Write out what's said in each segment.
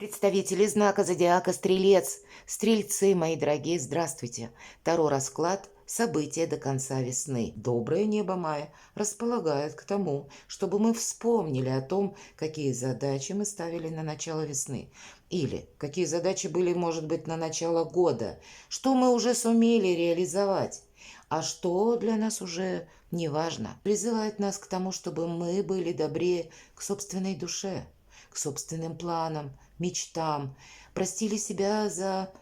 Представители знака зодиака Стрелец. Стрельцы, мои дорогие, здравствуйте. Таро расклад. События до конца весны. Доброе небо мая располагает к тому, чтобы мы вспомнили о том, какие задачи мы ставили на начало весны. Или какие задачи были, может быть, на начало года. Что мы уже сумели реализовать. А что для нас уже не важно. Призывает нас к тому, чтобы мы были добрее к собственной душе, к собственным планам, мечтам, простили себя за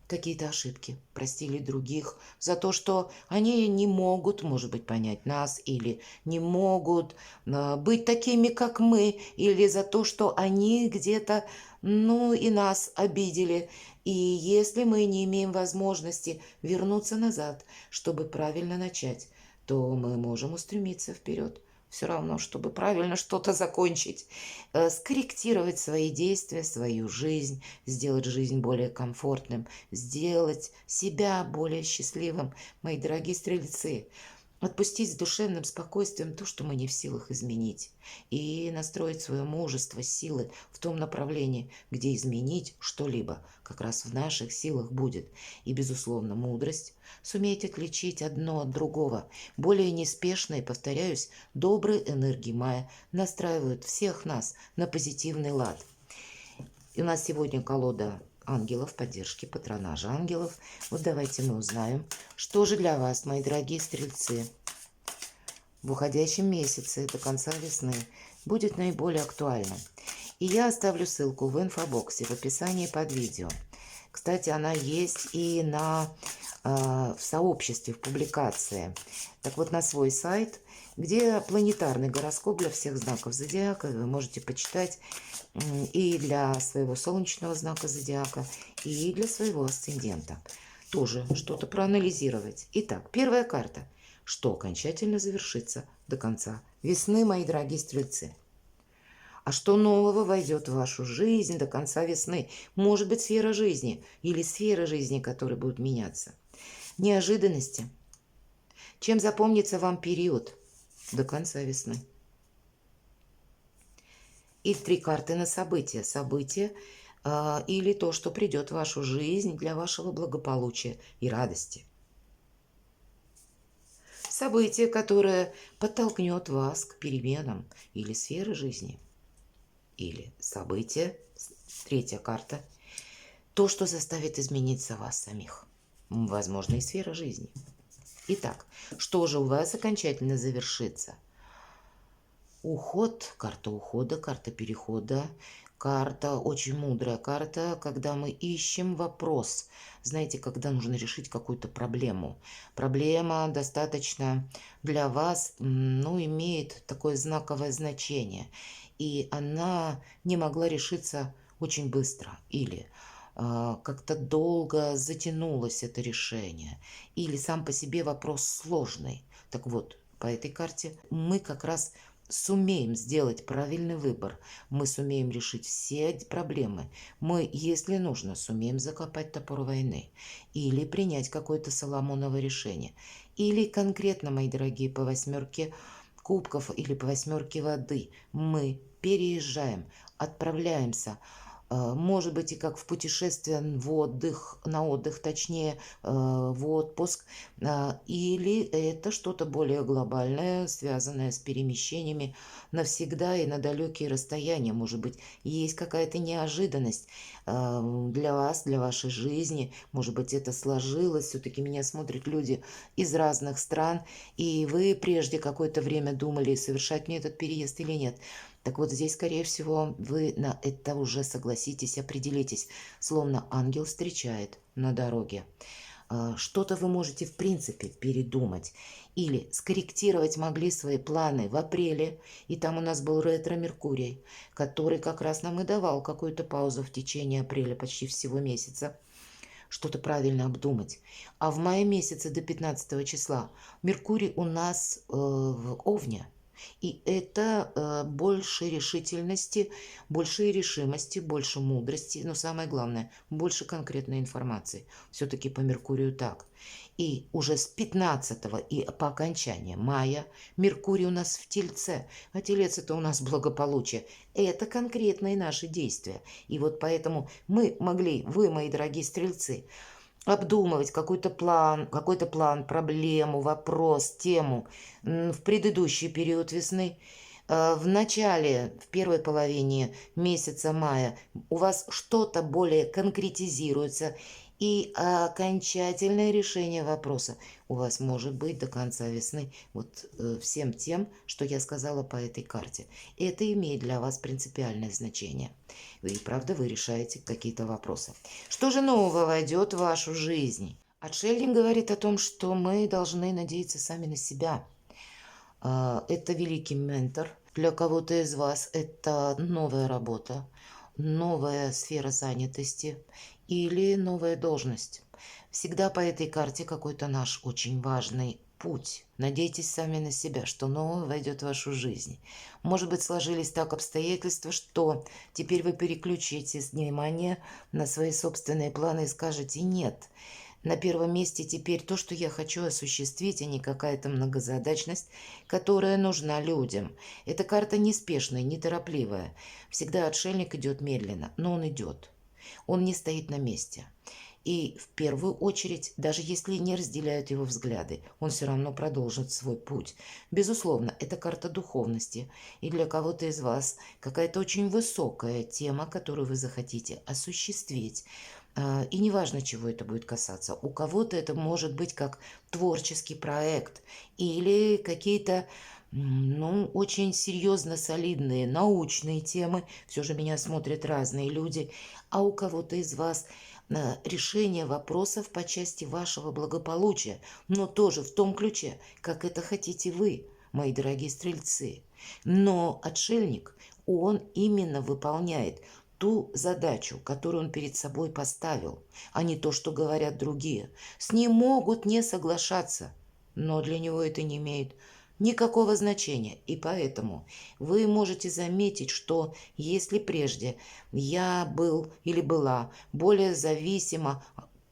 какие-то ошибки, простили других за то, что они не могут, может быть, понять нас, или не могут быть такими, как мы, или за то, что они где-то, ну, и нас обидели. И если мы не имеем возможности вернуться назад, чтобы правильно начать, то мы можем устремиться вперед. Все равно, чтобы правильно что-то закончить, скорректировать свои действия, свою жизнь, сделать жизнь более комфортным, сделать себя более счастливым, мои дорогие стрельцы. Отпустить с душевным спокойствием то, что мы не в силах изменить, и настроить свое мужество, силы в том направлении, где изменить что-либо как раз в наших силах будет. И, безусловно, мудрость, суметь отличить одно от другого. Более неспешно и, повторяюсь, добрые энергии мая настраивают всех нас на позитивный лад. И у нас сегодня колода ангелов, поддержки, патронажа ангелов. Вот давайте мы узнаем, что же для вас, мои дорогие стрельцы, в уходящем месяце до конца весны будет наиболее актуальным. И я оставлю ссылку в инфобоксе, в описании под видео. Кстати, она есть и в сообществе, в публикации. Так вот, на свой сайт, где планетарный гороскоп для всех знаков зодиака, вы можете почитать и для своего солнечного знака зодиака, и для своего асцендента. Тоже что-то проанализировать. Итак, первая карта. Что окончательно завершится до конца весны, мои дорогие стрельцы? А что нового войдет в вашу жизнь до конца весны? Может быть, сфера жизни или сфера жизни, которые будут меняться. Неожиданности. Чем запомнится вам период до конца весны? И три карты на события. События или то, что придет в вашу жизнь для вашего благополучия и радости. Событие, которое подтолкнет вас к переменам или сферы жизни. Или событие, третья карта, то, что заставит измениться вас самих. Возможно, и сфера жизни. Итак, что же у вас окончательно завершится? Уход, карта ухода, карта перехода, карта очень мудрая карта, когда мы ищем вопрос. Знаете, когда нужно решить какую-то проблему. Проблема достаточно для вас, ну, имеет такое знаковое значение. И она не могла решиться очень быстро. Или как-то долго затянулось это решение. Или сам по себе вопрос сложный. Так вот, по этой карте мы как раз сумеем сделать правильный выбор, мы сумеем решить все проблемы, мы, если нужно, сумеем закопать топор войны или принять какое-то соломоново решение, или конкретно, мои дорогие, по восьмерке кубков или по восьмерке воды мы переезжаем, отправляемся, может быть, и как в путешествие в отдых, на отдых, точнее, в отпуск, или это что-то более глобальное, связанное с перемещениями навсегда и на далекие расстояния. Может быть, есть какая-то неожиданность для вас, для вашей жизни. Может быть, это сложилось. Все-таки меня смотрят люди из разных стран, и вы прежде какое-то время думали, совершать мне этот переезд или нет. Так вот здесь, скорее всего, вы на это уже согласитесь, определитесь, словно ангел встречает на дороге. Что-то вы можете в принципе передумать или скорректировать могли свои планы в апреле, и там у нас был ретро-Меркурий, который как раз нам и давал какую-то паузу в течение апреля, почти всего месяца, что-то правильно обдумать. А в мае месяце до 15 числа Меркурий у нас в Овне. И это больше решительности, больше решимости, больше мудрости, но самое главное, больше конкретной информации. Все-таки по Меркурию так. И уже с 15 и по окончании мая Меркурий у нас в Тельце, а Телец это у нас благополучие. Это конкретные наши действия. И вот поэтому мы могли, вы, мои дорогие стрельцы, обдумывать какой-то план, проблему, вопрос, тему в предыдущий период весны. В начале, в первой половине месяца мая у вас что-то более конкретизируется, и окончательное решение вопроса у вас может быть до конца весны вот всем тем, что я сказала по этой карте. Это имеет для вас принципиальное значение. И правда вы решаете какие-то вопросы. Что же нового войдет в вашу жизнь? Отшельник говорит о том, что мы должны надеяться сами на себя. Это великий ментор. Для кого-то из вас это новая работа, новая сфера занятости или новая должность. Всегда по этой карте какой-то наш очень важный путь. Надейтесь сами на себя, что новое войдет в вашу жизнь. Может быть, сложились так обстоятельства, что теперь вы переключите внимание на свои собственные планы и скажете «нет». На первом месте теперь то, что я хочу осуществить, а не какая-то многозадачность, которая нужна людям. Эта карта неспешная, неторопливая. Всегда отшельник идет медленно, но он идет. Он не стоит на месте. И в первую очередь, даже если не разделяют его взгляды, он все равно продолжит свой путь. Безусловно, это карта духовности. И для кого-то из вас какая-то очень высокая тема, которую вы захотите осуществить. И неважно, чего это будет касаться. У кого-то это может быть как творческий проект или какие-то очень серьезно солидные научные темы. Все же меня смотрят разные люди. А у кого-то из вас решение вопросов по части вашего благополучия, но тоже в том ключе, как это хотите вы, мои дорогие стрельцы. Но отшельник, он именно выполняет ту задачу, которую он перед собой поставил, а не то, что говорят другие. С ним могут не соглашаться, но для него это не имеет никакого значения. И поэтому вы можете заметить, что если прежде я был или была более зависима,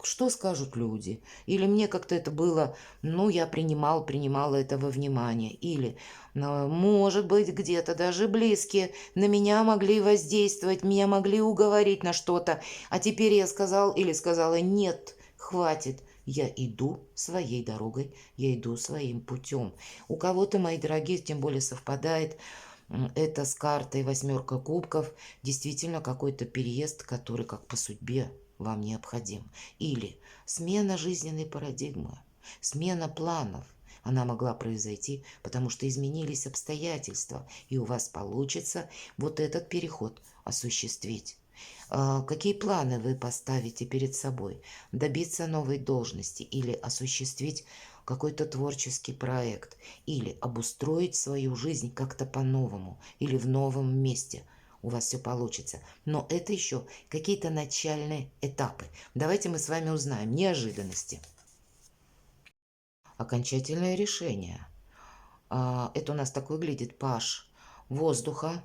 что скажут люди? Или мне как-то это было, я принимала это во внимание. Или, может быть, где-то даже близкие на меня могли воздействовать, меня могли уговорить на что-то. А теперь я сказал или сказала, нет, хватит. Я иду своей дорогой, я иду своим путем. У кого-то, мои дорогие, тем более совпадает это с картой восьмерка кубков, действительно какой-то переезд, который как по судьбе вам необходим. Или смена жизненной парадигмы, смена планов. Она могла произойти, потому что изменились обстоятельства, и у вас получится вот этот переход осуществить. Какие планы вы поставите перед собой? Добиться новой должности или осуществить какой-то творческий проект, или обустроить свою жизнь как-то по-новому, или в новом месте. У вас все получится. Но это еще какие-то начальные этапы. Давайте мы с вами узнаем неожиданности. Окончательное решение. Это у нас так выглядит паж воздуха.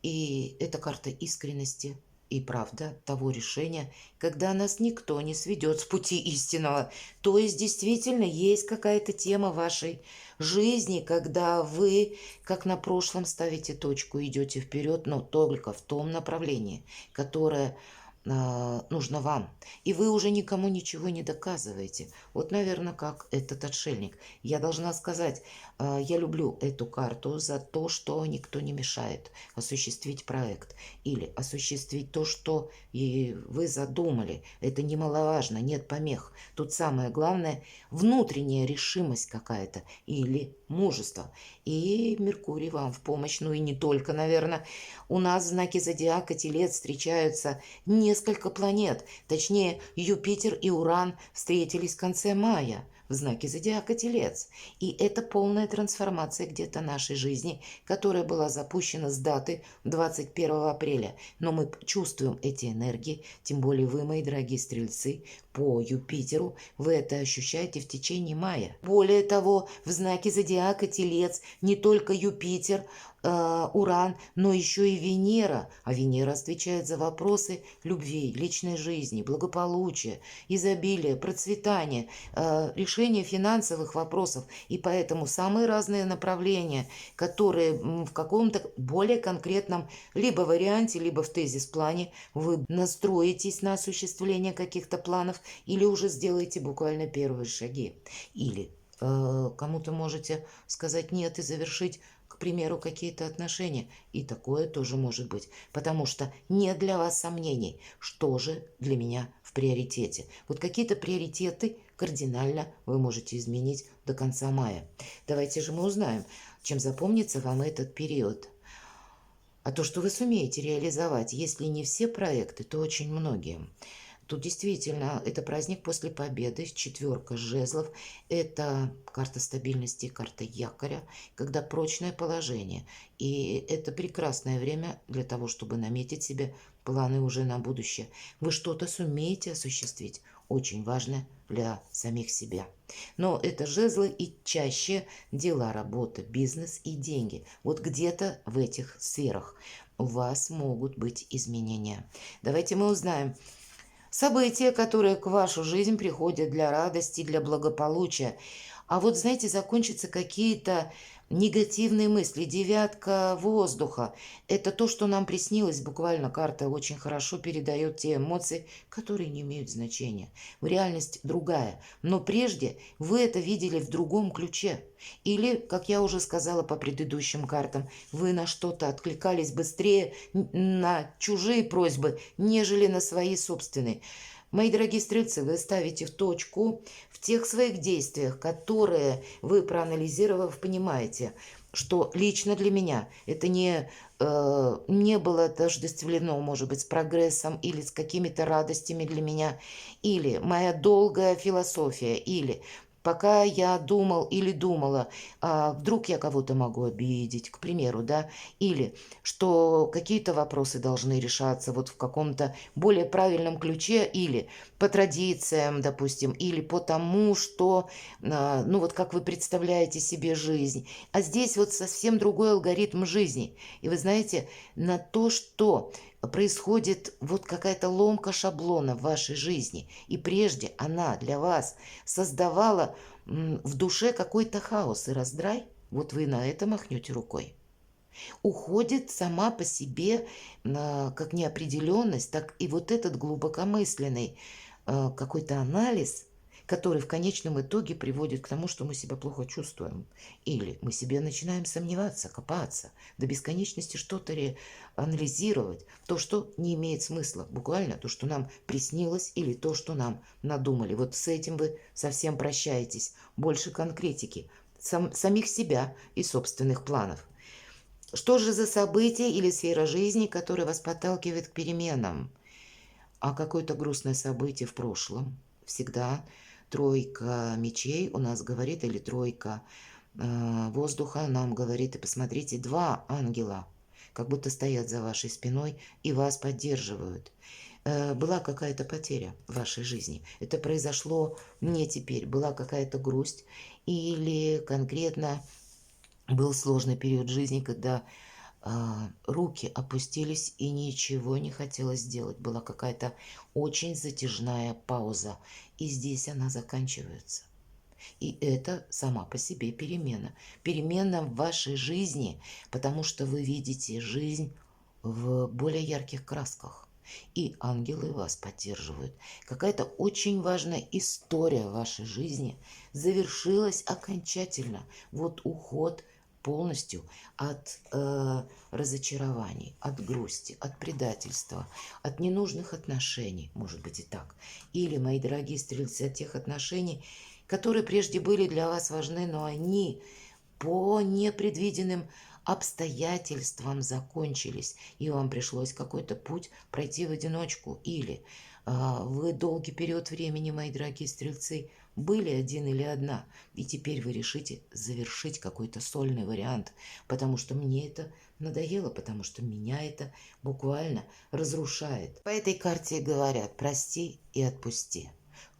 И это карта искренности и правда того решения, когда нас никто не сведет с пути истинного. То есть действительно есть какая-то тема вашей жизни, когда вы, как на прошлом, ставите точку, идете вперед, но только в том направлении, которое нужно вам. И вы уже никому ничего не доказываете. Вот, наверное, как этот отшельник. Я должна сказать, я люблю эту карту за то, что никто не мешает осуществить проект или осуществить то, что и вы задумали. Это немаловажно, нет помех. Тут самое главное внутренняя решимость какая-то или мужество. И Меркурий вам в помощь, ну и не только, наверное. У нас в знаке зодиака Телец встречаются несколько планет. Точнее, Юпитер и Уран встретились в конце мая. в знаке зодиака Телец. И это полная трансформация где-то нашей жизни, которая была запущена с даты 21 апреля. Но мы чувствуем эти энергии, тем более вы, мои дорогие стрельцы, по Юпитеру, вы это ощущаете в течение мая. Более того, в знаке зодиака Телец не только Юпитер, Уран, но еще и Венера. А Венера отвечает за вопросы любви, личной жизни, благополучия, изобилия, процветания, решения финансовых вопросов. И поэтому самые разные направления, которые в каком-то более конкретном либо варианте, либо в тезис-плане вы настроитесь на осуществление каких-то планов или уже сделаете буквально первые шаги. Или кому-то можете сказать нет и завершить, к примеру, какие-то отношения. И такое тоже может быть. Потому что нет для вас сомнений, что же для меня в приоритете. Вот какие-то приоритеты кардинально вы можете изменить до конца мая. Давайте же мы узнаем, чем запомнится вам этот период. А то, что вы сумеете реализовать, если не все проекты, то очень многие. Тут действительно это праздник после победы, четверка жезлов, это карта стабильности, карта якоря, когда прочное положение. И это прекрасное время для того, чтобы наметить себе планы уже на будущее. Вы что-то сумеете осуществить, очень важно для самих себя. Но это жезлы и чаще дела, работа, бизнес и деньги. Вот где-то в этих сферах у вас могут быть изменения. Давайте мы узнаем события, которые к вашу жизнь приходят для радости, для благополучия. А вот, знаете, закончатся какие-то негативные мысли. Девятка воздуха. Это то, что нам приснилось. Буквально карта очень хорошо передает те эмоции, которые не имеют значения. В реальность другая. Но прежде вы это видели в другом ключе. Или, как я уже сказала по предыдущим картам, вы на что-то откликались быстрее на чужие просьбы, нежели на свои собственные. Мои дорогие стрельцы, вы ставите в точку в тех своих действиях, которые вы, проанализировав, понимаете, что лично для меня это не было отождествлено, может быть, с прогрессом или с какими-то радостями для меня, или моя долгая философия, или пока я думал или думала, вдруг я кого-то могу обидеть, к примеру, да, или что какие-то вопросы должны решаться вот в каком-то более правильном ключе, или по традициям, допустим, или по тому, что, ну вот как вы представляете себе жизнь. А здесь вот совсем другой алгоритм жизни. И вы знаете, на то, что происходит вот какая-то ломка шаблона в вашей жизни, и прежде она для вас создавала в душе какой-то хаос и раздрай, вот вы на это махнете рукой. Уходит сама по себе как неопределенность, так и вот этот глубокомысленный какой-то анализ, который в конечном итоге приводит к тому, что мы себя плохо чувствуем. Или мы себе начинаем сомневаться, копаться, до бесконечности что-то анализировать. То, что не имеет смысла. Буквально то, что нам приснилось, или то, что нам надумали. Вот с этим вы совсем прощаетесь. Больше конкретики. Самих себя и собственных планов. Что же за событие или сфера жизни, которая вас подталкивает к переменам? А какое-то грустное событие в прошлом. Всегда тройка мечей у нас говорит, или тройка воздуха нам говорит, и посмотрите, два ангела как будто стоят за вашей спиной и вас поддерживают. Была какая-то потеря в вашей жизни. Это произошло не теперь. Была какая-то грусть или конкретно был сложный период жизни, когда руки опустились и ничего не хотелось сделать. Была какая-то очень затяжная пауза. И здесь она заканчивается. И это сама по себе перемена. Перемена в вашей жизни, потому что вы видите жизнь в более ярких красках. И ангелы вас поддерживают. Какая-то очень важная история в вашей жизни завершилась окончательно. Вот уход полностью от разочарований, от грусти, от предательства, от ненужных отношений, может быть и так. Или, мои дорогие стрельцы, от тех отношений, которые прежде были для вас важны, но они по непредвиденным обстоятельствам закончились, и вам пришлось какой-то путь пройти в одиночку. Или вы долгий период времени, мои дорогие стрельцы, были один или одна, и теперь вы решите завершить какой-то сольный вариант, потому что мне это надоело, потому что меня это буквально разрушает. По этой карте говорят: прости и отпусти.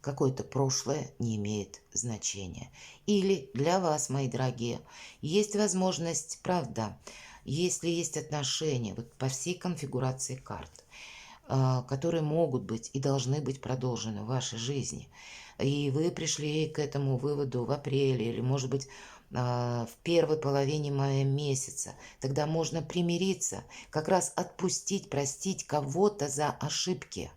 Какое-то прошлое не имеет значения. Или для вас, мои дорогие, есть возможность, правда, если есть отношения, вот по всей конфигурации карт, которые могут быть и должны быть продолжены в вашей жизни. И вы пришли к этому выводу в апреле или, может быть, в первой половине мая месяца. Тогда можно примириться, как раз отпустить, простить кого-то за ошибки.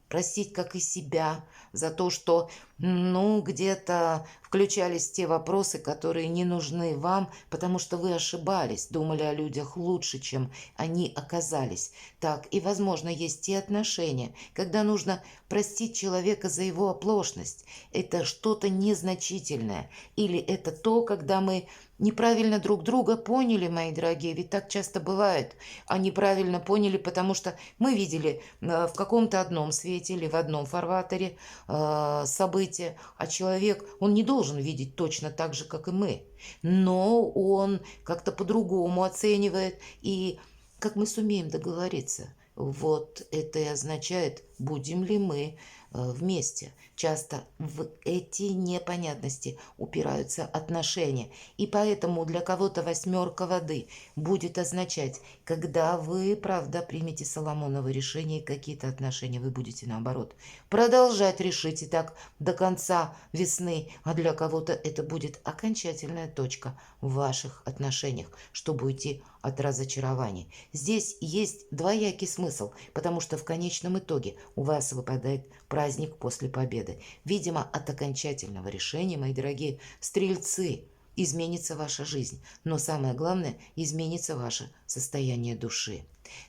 Простить как и себя за то, что, где-то включались те вопросы, которые не нужны вам, потому что вы ошибались, думали о людях лучше, чем они оказались. Так, и, возможно, есть те отношения, когда нужно простить человека за его оплошность. Это что-то незначительное. Или это то, когда мы неправильно друг друга поняли, мои дорогие, ведь так часто бывает. А неправильно поняли, потому что мы видели в каком-то одном свете или в одном фарватере события, а человек, он не должен видеть точно так же, как и мы. Но он как-то по-другому оценивает, и как мы сумеем договориться. Вот это и означает, будем ли мы вместе. Часто в эти непонятности упираются отношения. И поэтому для кого-то восьмерка воды будет означать, когда вы, правда, примете Соломоново решение, какие-то отношения вы будете, наоборот, продолжать решить и так до конца весны. А для кого-то это будет окончательная точка в ваших отношениях, чтобы уйти от разочарований. Здесь есть двоякий смысл, потому что в конечном итоге у вас выпадает праздник после победы. Видимо, от окончательного решения, мои дорогие стрельцы, изменится ваша жизнь. Но самое главное, изменится ваше состояние души.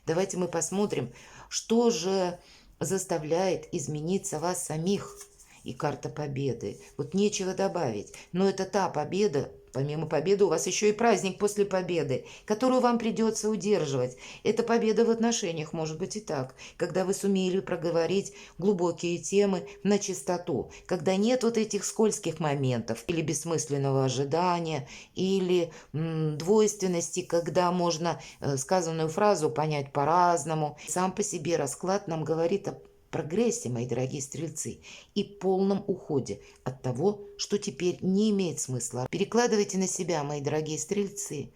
Давайте мы посмотрим, что же заставляет измениться вас самих. И карта победы. Вот нечего добавить. Но это та победа, помимо победы у вас еще и праздник после победы, которую вам придется удерживать. Это победа в отношениях, может быть и так, когда вы сумели проговорить глубокие темы на чистоту, когда нет вот этих скользких моментов или бессмысленного ожидания, или двойственности, когда можно сказанную фразу понять по-разному. Сам по себе расклад нам говорит о прогрессе, мои дорогие стрельцы, и полном уходе от того, что теперь не имеет смысла. Перекладывайте на себя, мои дорогие стрельцы,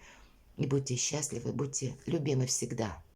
и будьте счастливы, будьте любимы всегда.